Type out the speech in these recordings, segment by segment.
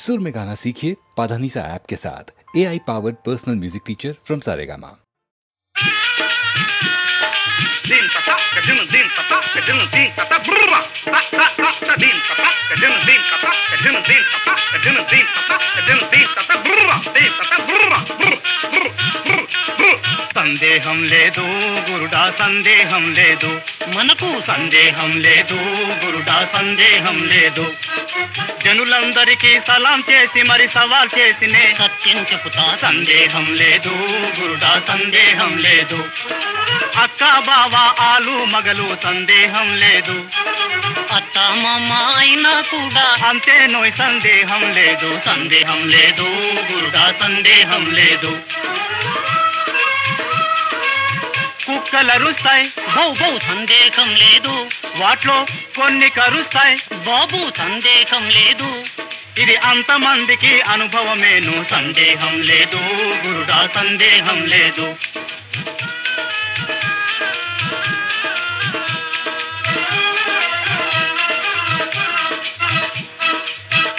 सुर में गाना सीखिए पाधानीसा ऐप के साथ। AI powered personal music teacher from Saregama. సందేహం లేదు గురుడా సందేహం లేదు, మనకు సందేహం లేదు గురుడా సందేహం లేదు. జనులందరికీ సలాం చేసి మరి సవాల్ చేసినే సత్యం చెబుతా, సందేహం లేదు గురుడా సందేహం లేదు. అక్క బావ ఆలు మగలు సందేహం లేదు, అత్త మామ అయినా కూడా అంతే నోయ్ సందేహం లేదు. సందేహం లేదు గురుడా సందేహం లేదు. కుక్కలరుస్తాయి బౌ బౌ సందేహం లేదు, వాట్లో కొన్ని కరుస్తాయి బాబు సందేహం లేదు. ఇది అంతమందికి అనుభవమేను, సందేహం లేదు గురుడా సందేహం లేదు.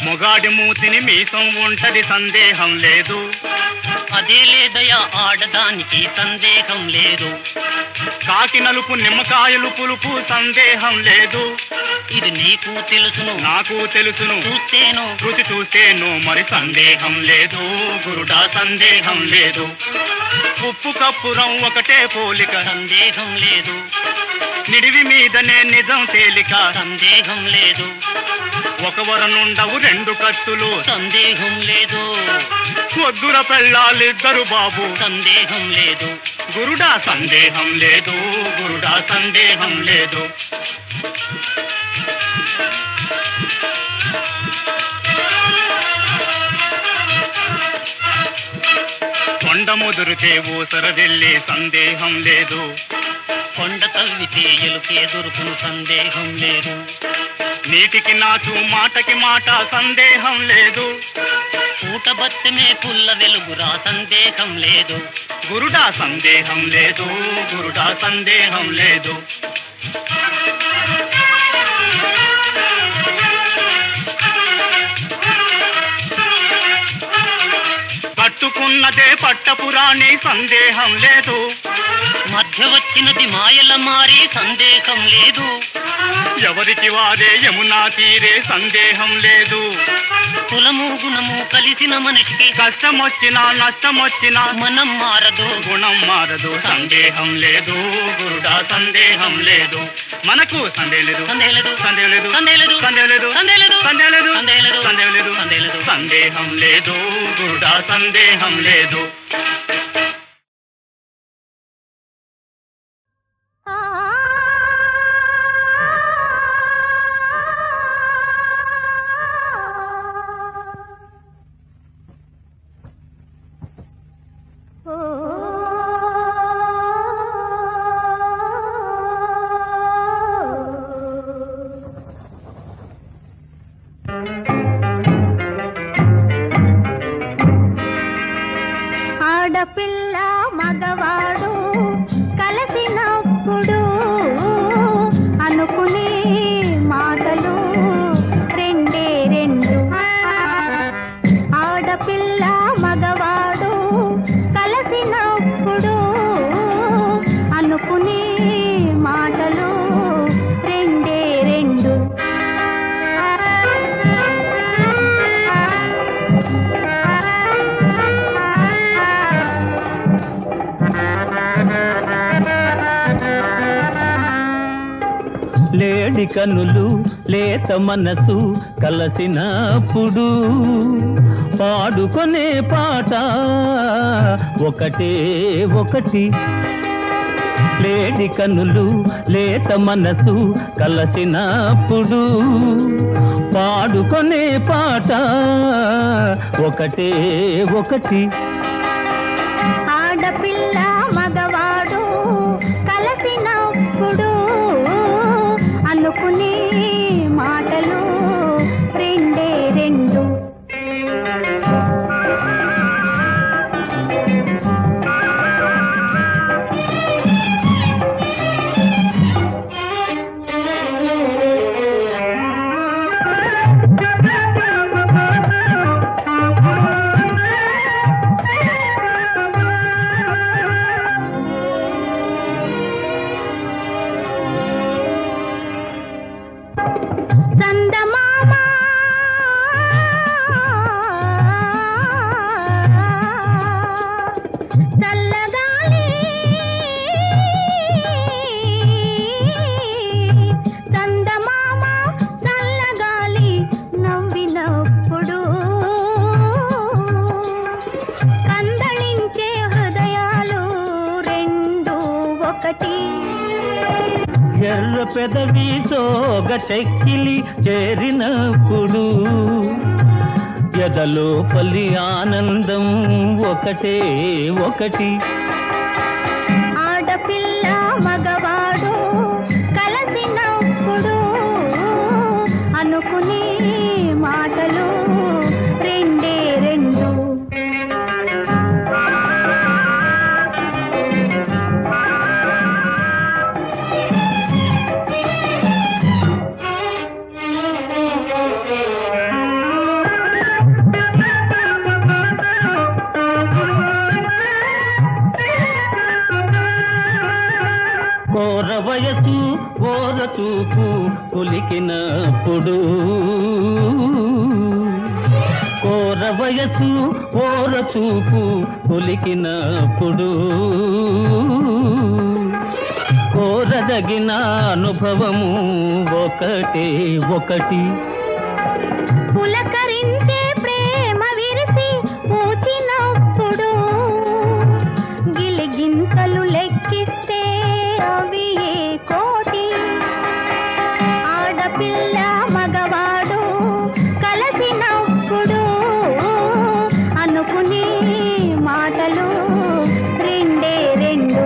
మొగాడి మూతిని మీసం ఉంటది సందేహం లేదు, అదే లేదయా ఆడదానికి సందేహం లేదు. కాకి నలుపు నిమ్మకాయలు పులుపు సందేహం లేదు, ఇది నీకు తెలుసును నాకు తెలుసును, చూస్తేను రుచి చూస్తేను మరి సందేహం లేదు గురుడా సందేహం లేదు. ఉప్పు కప్పురం ఒకటే పోలిక సందేహం లేదు, నిడివి మీదనే నిజం తేలిక సందేహం లేదు. ఒకవరనుండవు రెండు కత్తులు సందేహం లేదు, వద్దుర పెళ్ళాలిద్దరు బాబు సందేహం లేదు గురుడా సందేహం లేదు గురుడా సందేహం లేదు. కొండ ముదురుకే ఊసరదెళ్ళే సందేహం లేదు, కొండ తవ్వితే ఎలుకే దొరుకును సందేహం లేదు. నీటికి నాచు మాటకి మాట సందేహం లేదు, పూటబత్తమే పుల్ల వెలుగురా సందేహం లేదు గురుడా సందేహం లేదు గురుడా సందేహం లేదు. కట్టుకున్నదే పట్టపురాణి సందేహం లేదు, మధ్య వచ్చినది మాయల మారి సందేహం లేదు. ఎవరికి వారే యమునా తీరే సందేహం లేదు, కులము గుణము కలిసిన మనిషికి కష్టం వచ్చినా నష్టం వచ్చినా మనం మారదు గుణం మారదు. సందేహం లేదు గురుడా సందేహం లేదు, మనకు సందేహం లేదు సందేహం లేదు సందేహం లేదు సందేహం లేదు సందేహం లేదు సందేహం లేదు సందేహం లేదు సందేహం లేదు సందేహం లేదు సందేహం లేదు గురుడా సందేహం లేదు. లేడి కనులు లేత మనసు కలసినప్పుడు పాడుకొనే పాట ఒకటే ఒకటి. లేడి కనులు లేత మనసు కలసినప్పుడు పాడుకొనే పాట ఒకటే ఒకటి. ఆడపిల్ల మగవాడు కలిసినప్పుడు అనుకునే మాటలు రెండే రెండు. పెదవి సోగ చెక్కిలి చేరినప్పుడు ఎదలోపలి ఆనందం ఒకటే ఒకటి. ఆడపిల్ల మగవాడు కలిసినప్పుడు అనుకునే మాటలు రెండే రెండు. కోర వయసు ఓర చూపు కొలికినప్పుడు కోర వయసు ఓర చూపు కొలికినప్పుడు కోరదగిన అనుభవము ఒకటే ఒకటి. పులకరించే ప్రేమ విరిసి పూచినప్పుడు గిలిగింతలు లెక్కిస్తే అవి ఏ కోటి. ఆడపిల్ల మగవాడు కలిసినప్పుడు అనుకునే మాటలు రెండే రెండు.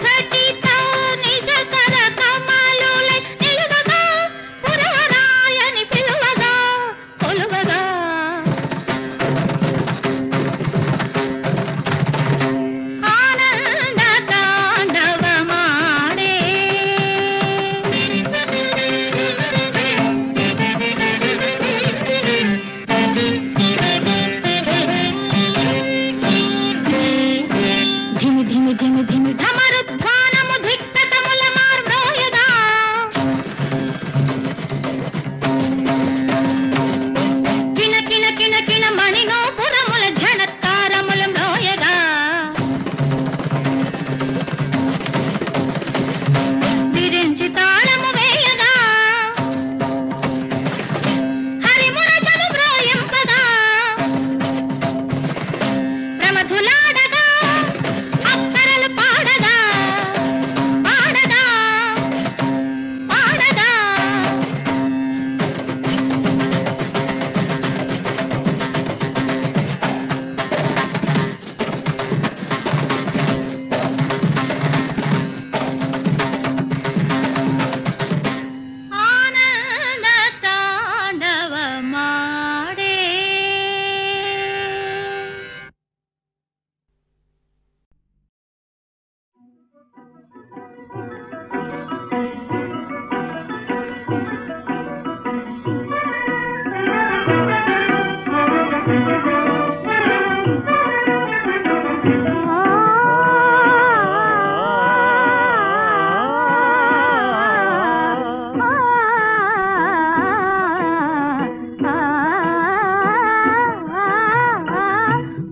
సటి ధిమి ధిమి ధిమి ఢమరుత్థానము ధిక్కతముల మార్మ్రోయగా కిన కిన కిన కిన మణినోపురముల ఝణత్కారముల మ్రోయగా విరించి తాళము వేయగా హరిమురజలు మ్రోయింపగా ప్రమధులాడగా అప్సరలు పాడగా పాడగా పాడగా ఆనంద తాండవమాడే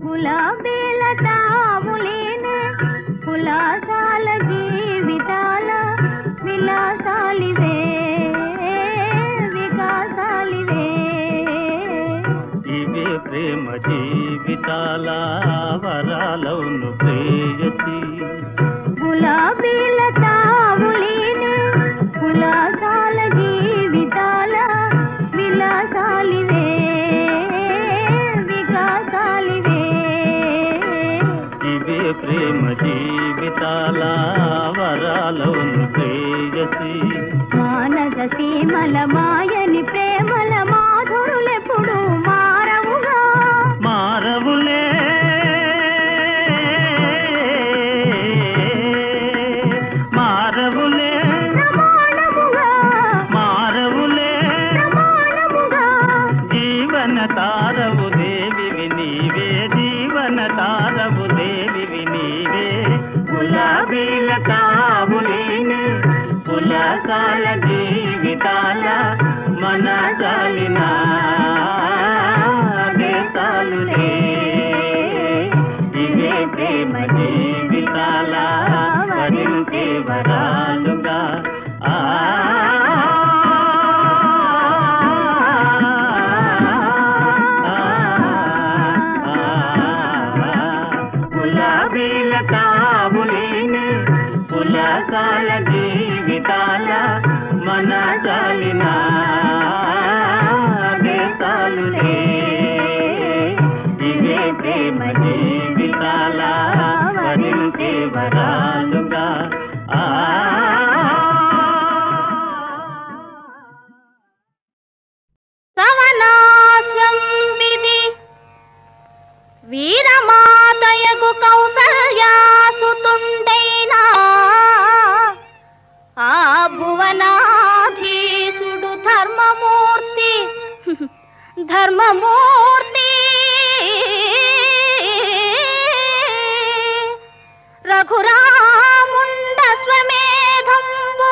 గులాబీల తావులేనే కులాసాల జీవితాల విలాసాలివే వికాసాలివే ఇవే ప్రేమ జీవితాల వరాలవును ప్రేయసి గులాబీల తావులేనే కులాసాల జీవితాల విలాసాలివే వికాసాలివే ఇవే ప్రేమ జీవితాల వరాలవును ప్రేయసి మానస సీమల మాయని ప్రేమల మాధురులెప్పుడు మారవుగా మారవులే మారవులే ప్రమాణముగా మారవులే ప్రమాణముగా జీవన తారవు దేవివి నీవే జీవన తారవు దేవివి నీవే గులాబీల తావులేని పులకాల జీవితాల మన చాలిన దేశాలులే ఇవే ప్రేమ జీవితాల వరించే వరాలుగా గులాబీల తావులేని పులకాల జీవితాల మన చాలిన దేశాలులే ఇవే ప్రేమ జీవితాల వరించే వరాలుగా సవనాశ్వం విధి వీరమాతయగు కౌసల్యాసుతుండైనా ఆ భువనాధీశుడు ధర్మమూర్తి ధర్మమూర్తి రఘురాముండ స్వమేధంబు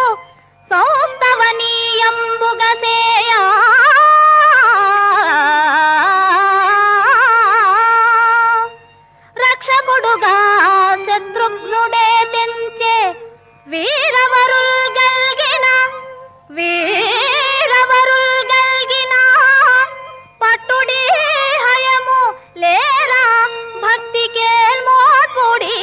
సౌస్తవనీయంబుగసేయా రక్షకుడుగా శత్రుఘ్నుడే తెంచే వీరవరుల్ గల్గిన పట్టుడి హయము లేరా భక్తికేల్మోడ్పుడి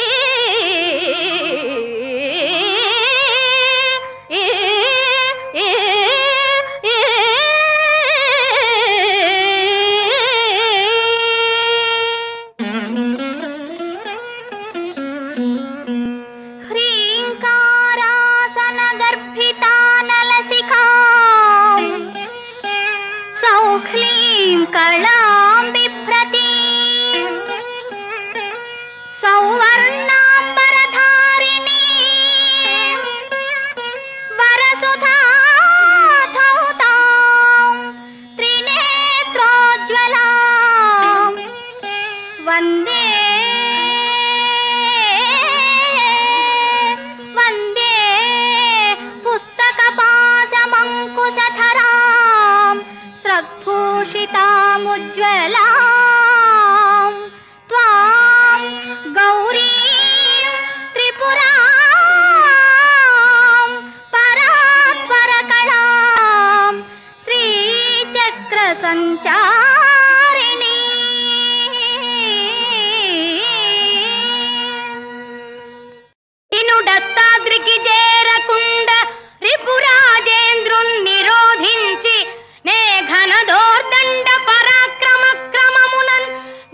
ఉజ్వలాం త్వాం గౌరీం త్రిపురాం పరాత్పర కళాం శ్రీచక్ర సంచారిణి. ఇనుడత్తాద్రికి చేరకుండ రిపురాజేంద్రున్ నిరోధించి నే ఘనదోర్దండ పరాక్రమ క్రమమునన్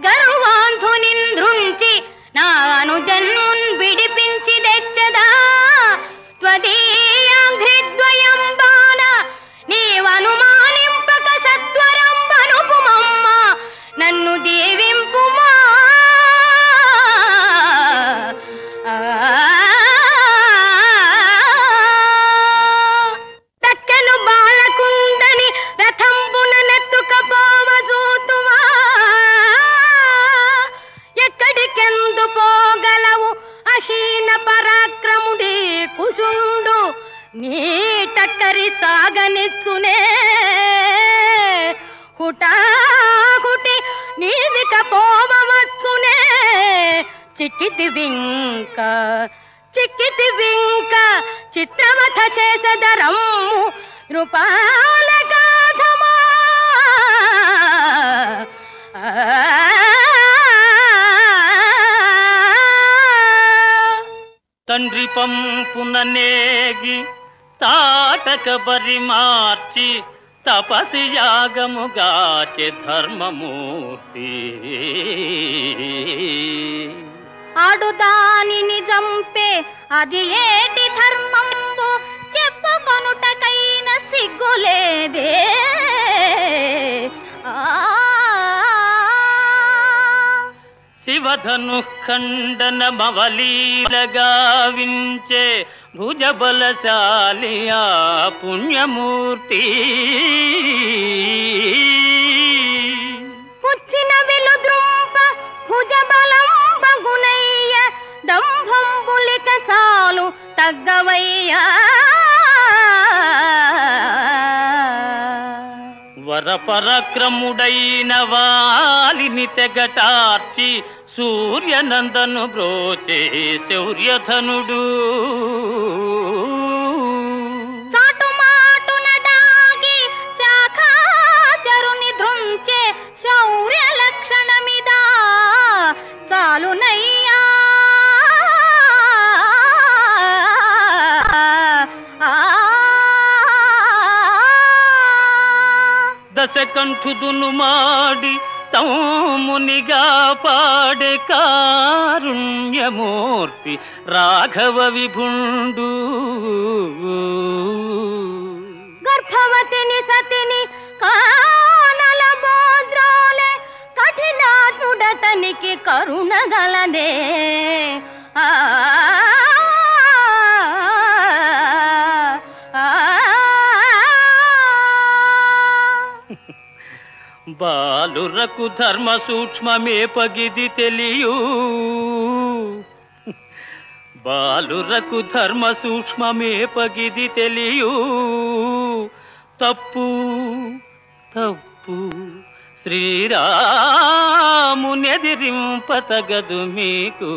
గర్వాంధునింద్రుంచి నా అనుజన్మున్ విడిపించి తెచ్చదా త్వదీయాంఘ్రిద్వయం బాణ నీవనుమానింపక సత్వరం అనుపుమమ్మ నన్ను దీవింపుమా. దక్కను బాలకుందని రథంబుననెత్తుకపోవజూతువా ఎక్కడికెందు పోగలవు అహీన పరాక్రముడి కుశుండు నీ టక్కరి సాగనిచ్చునే హుటాహుటి నీవిక పోవచ్చునే. చిక్కితి వింక చిత్రవథ చేసదరమ్ము నృపాల గాధమా. తండ్రి పంపున నేగి తాటక బరి మార్చి తపసి యాగముగాచె ధర్మమూర్తి. ఆడు దానిని జంపే అది ఏటి ధర్మంబు చెప్పుకొనుటకైన సిగ్గులేదే. శివధను ఖండన మవలీలగా వించే భుజబలశాలి ఆ పుణ్యమూర్తి. పుచ్చిన వెలుద్రుంప భుజబలం బగునయ్య దంభంబులిక చాలు తగ్గవయ్యా. వరపరక్రముడైన వాలిని తెగటార్చి సూర్యనందను బ్రోచే శౌర్యధనుడు. చాటుమాటున దాగి శాఖాచరుని ధృంచే శౌర్య లక్షణమిదా చాలునయ్యా. దశకంఠుదును మాడి తమ్మునిగా పాడే కారుణ్యమూర్తి రాఘవ విభుండు. గర్భవతిని సతిని కానల బోద్రోలే కఠినాతుడతనికి కరుణగలదే. బాలురకు ధర్మ సూక్ష్మమే పగిది తెలియు. బాలురకు ధర్మ సూక్ష్మమే పగిది తెలియు. తప్పు తప్పు శ్రీరామునెదిరింపతగదు మీకు.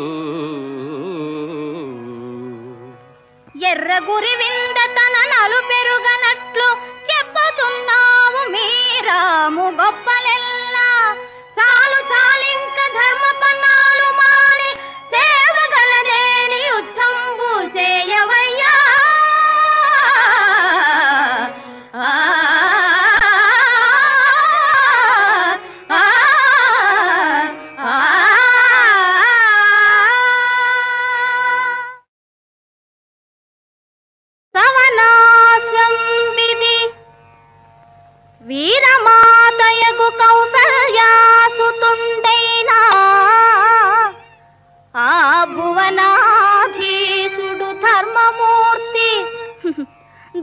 ఎర్రగురి వింద తన నలు పెరుగనట్లు చెప్పుతున్నావు మీరాము గొప్పలెల్లా. చాలు చాలింక ధర్మ పన్నాలు మాని సేవగలదేని యుద్ధంబు చేయవయ్యా. సవనాస్వం విధి వీరమాతయగు కౌసల్యాసుతుండైనా ఆ భువనాధీసుడు ధర్మమూర్తి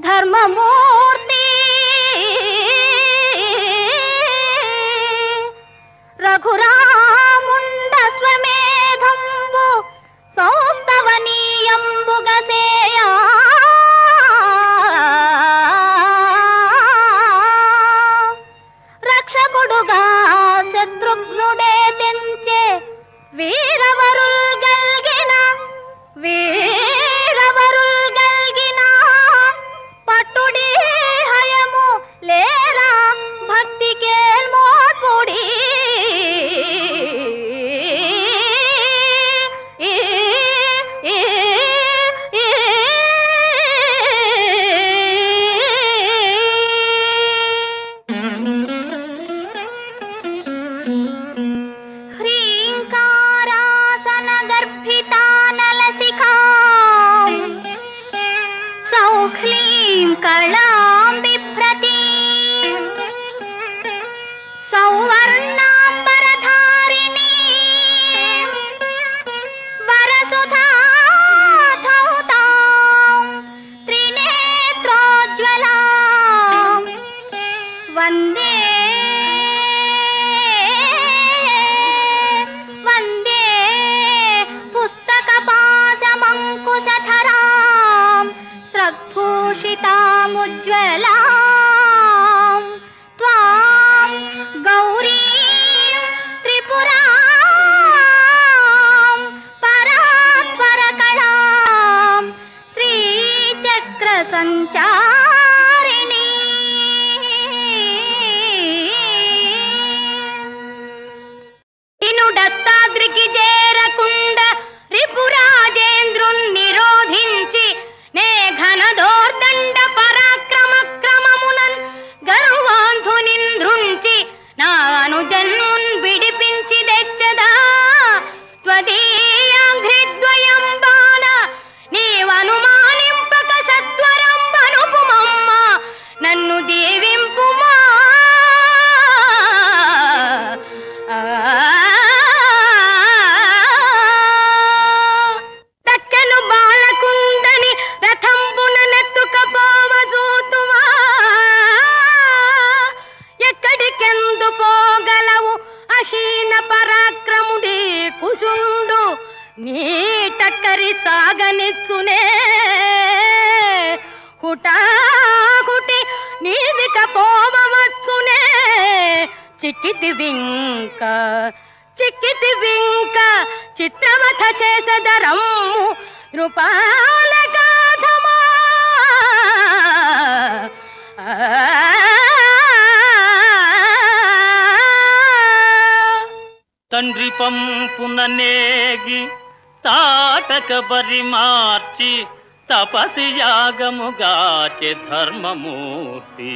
ధర్మమూర్తి రఘురాముండ స్వమేధంబు సౌస్తవనీయంబుగసేయా. రక్షకుడుగా జ్వలాం త్వాం గౌరీం త్రిపురాం పరాత్పర కళాం శ్రీచక్ర సంచారిణి. ఇను దత్తాద్రికి చేరకుండ రిపురాజేంద్రున్ నిరోధించి నే ఘనదోర్దండ పరాక్రమ క్రమమునన్ గర్వాంధునింద్రుంచి నా అనుజన్మున్ విడిపించి తెచ్చదా త్వదీయాంఘ్రిద్వయం బాణ నీవనుమానింపక సత్వరం పనుపుమమ్మ నన్ను దీవింపుమా. దక్కను బాలకుండని రథంబున నెత్తుకపోవజూతువా ఎక్కడికెందు పోగలవు అహీన పరాక్రముడి కుశుండు నీ టక్కరి సాగనిచ్చునే హుటాహుటి నీదిక పోవచ్చునే. చిక్కితి వింక చిత్రవథ చేసదరమ్ము రూపాల గాధమా. తండ్రి పంపున నేగి తాటక బరి మార్చి తపసి యాగముగాచె ధర్మమూర్తి.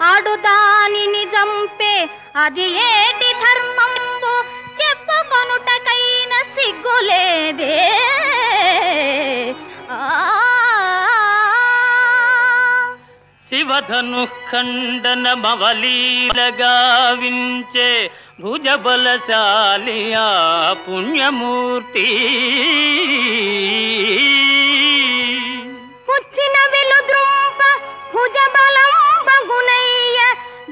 ఆడుదానిని జంపే అది ఏటి ధర్మంబు చెప్పుకొనుటకైన సిగ్గులేదే. శివధను ఖండన మవలీలగా వించే భుజబలశాలి ఆ పుణ్యమూర్తి. పుచ్చిన విలుద్రుంప భుజబలం బగునయ్య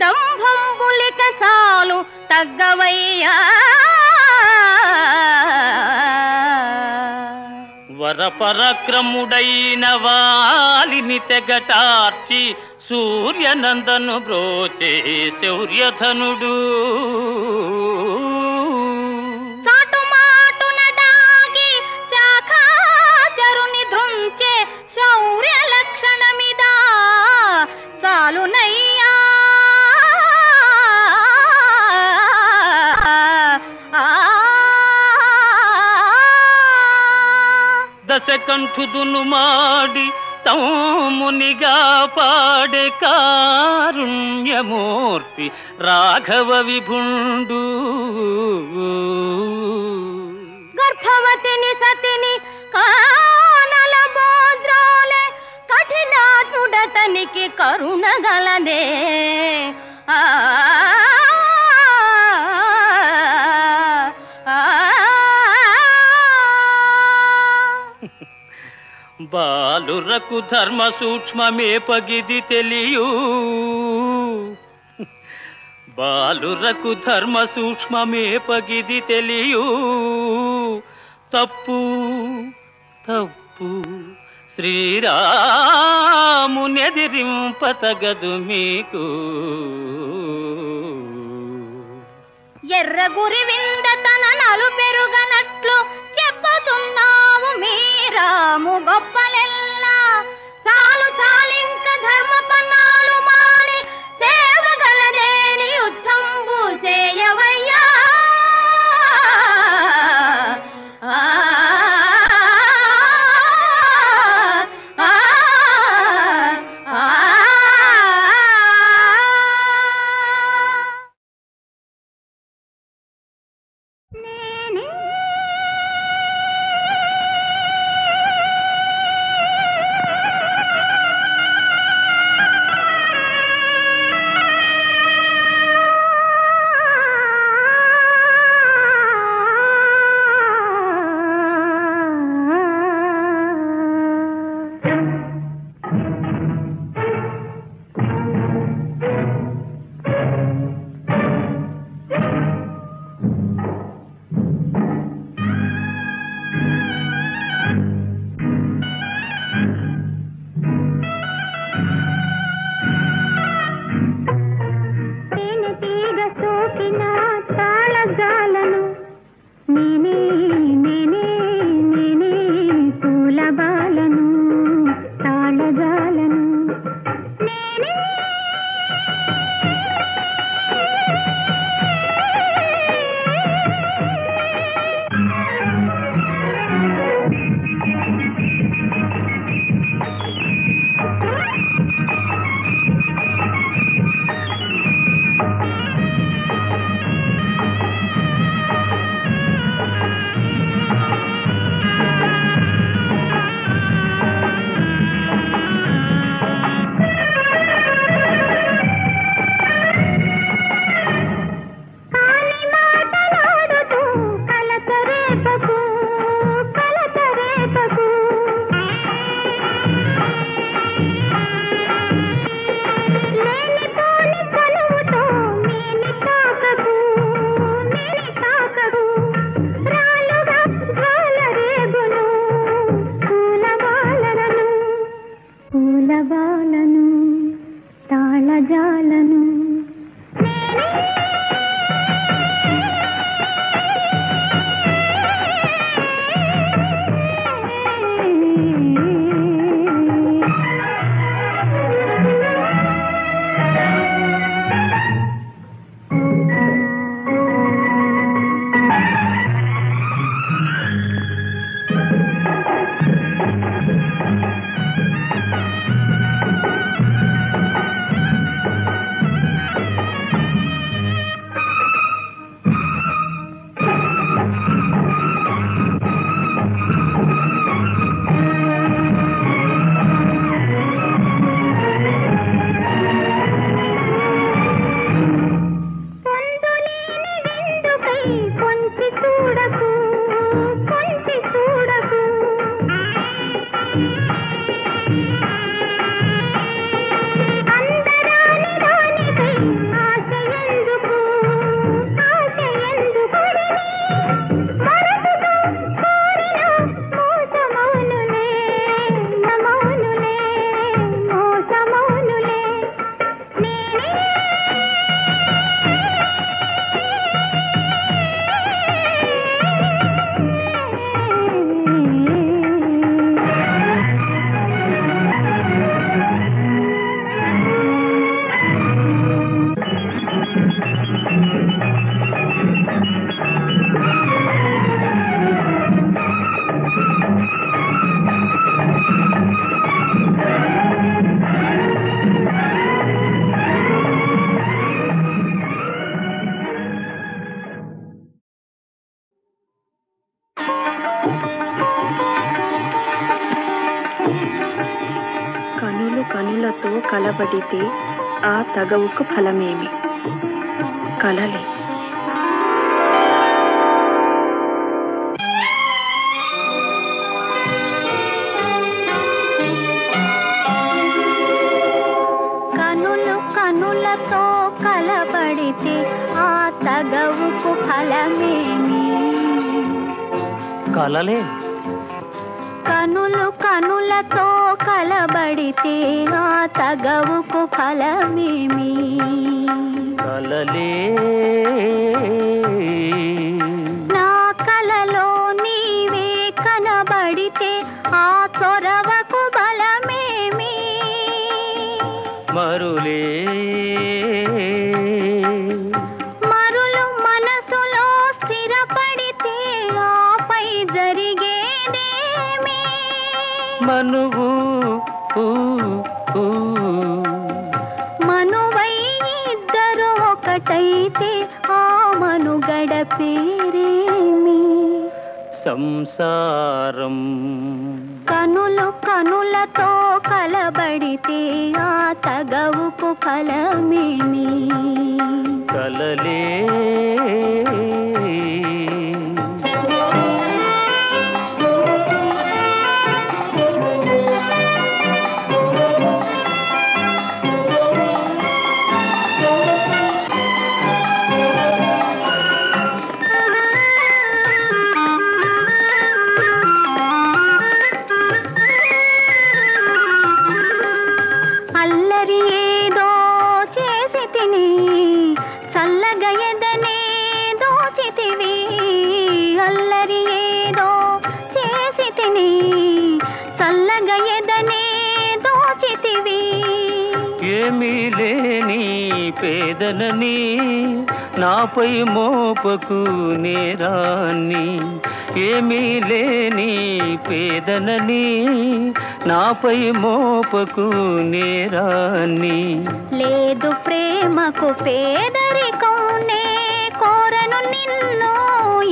దంభంబులిక చాలు తగ్గవయ్యా. వరపరక్రముడైన వాలిని తెగటార్చి సూర్యనందను బ్రోచే శౌర్యధనుడు. చాటుమాటున డాగి శాఖాచరుని ధృంచే శౌర్య లక్షణమిదా చాలునయ్యా. దశకంఠుదును మాడి తమ్మునిగా పాడే కారుణ్యమూర్తి రాఘవ విభుండు. గర్భవతిని సతిని కానల బోద్రోలే కఠినాతుడతనికి కరుణగలదే. బాలురకు ధర్మ సూక్ష్మమే పగిది తెలియు. బాలురకు ధర్మ సూక్ష్మమే పగిది తెలియు. తప్పు తప్పు శ్రీరామునెదిరింపతగదు మీకు. ఎర్రగురి వింద తన నలు పెరుగనట్లు చెప్పుతున్నావు మీరాము గొప్పలెల్లా. చాలు చాలింక ధర్మ పన్నాలు మారి సేవగలదేని యుద్ధంబు చేయవయ్యా. నేనే కనులతో కలబడితే ఆ తగవుకు ఫలమేమి? కలలే. కనులు కనులతో కలబడితే ఆ తగవుకు ఫలమేమి? కలలే. కనులు కనులతో కలబడితే ఆ తగవుకు ఫలమేమి? కలలే. నా కలలో నీవే కనబడితే ఆ చొరవకు బలమేమి? మరులే. మరులు మనసులో స్థిరపడితే ఆపై జరిగేదేమి? మనువు మనువై ఇద్దరు ఒకటైతే ఆ మనుగడ పేరేమి? సంసారం. కనులు కనులతో కలబడితే ఆ తగవుకు ఫలమేమి? కలలే. అల్లరి ఏదో చేసి తిని చల్లగా ఎదనే దోచితివి. అల్లరి ఏదో చేసి తిని చల్లగా ఎదనే దోచితివి. ఏమీ లేని పేదనని నాపై మోపకు నేరాన్ని. ఏమీ లేని పేదనని నాపై మోపకు నేరాన్ని. లేదు ప్రేమకు పేదరికం, నే కోరను నిన్ను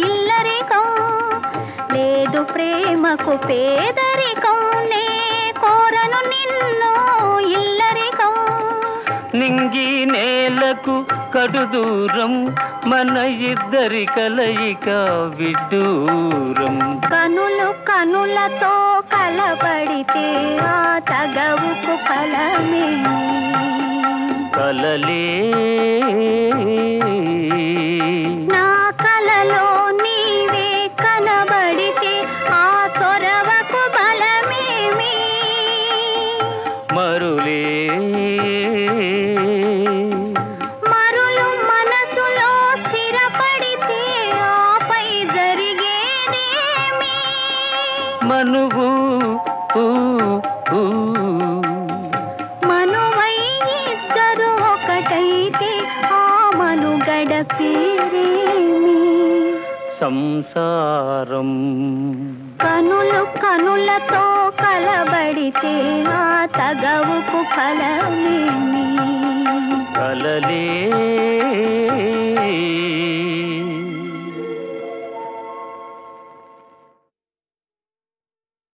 ఇల్లరికం. లేదు ప్రేమకు పేదరికం, నే కోరను నిన్ను ఇల్లరికం. నింగి నేలకు కడు దూరం, మన ఇద్దరి కలయిక విడ్డూరం. కనులు కనులతో కలబడితే ఆ తగవుకు ఫలమేమి? కలలే. నా కలలో నీవే కనబడితే ఆ చొరవకు బలమేమి? మరులే. మరులు మనసులో స్థిరపడితే ఆపై జరిగేదేమి? మనువు మనువై ఇద్దరు ఒకటైతే ఆ మనుగడ పేరేమి? సంసారం. కనులు కనులతో కలబడితే ఆ తగవుకు ఫలమేమి? కలలే.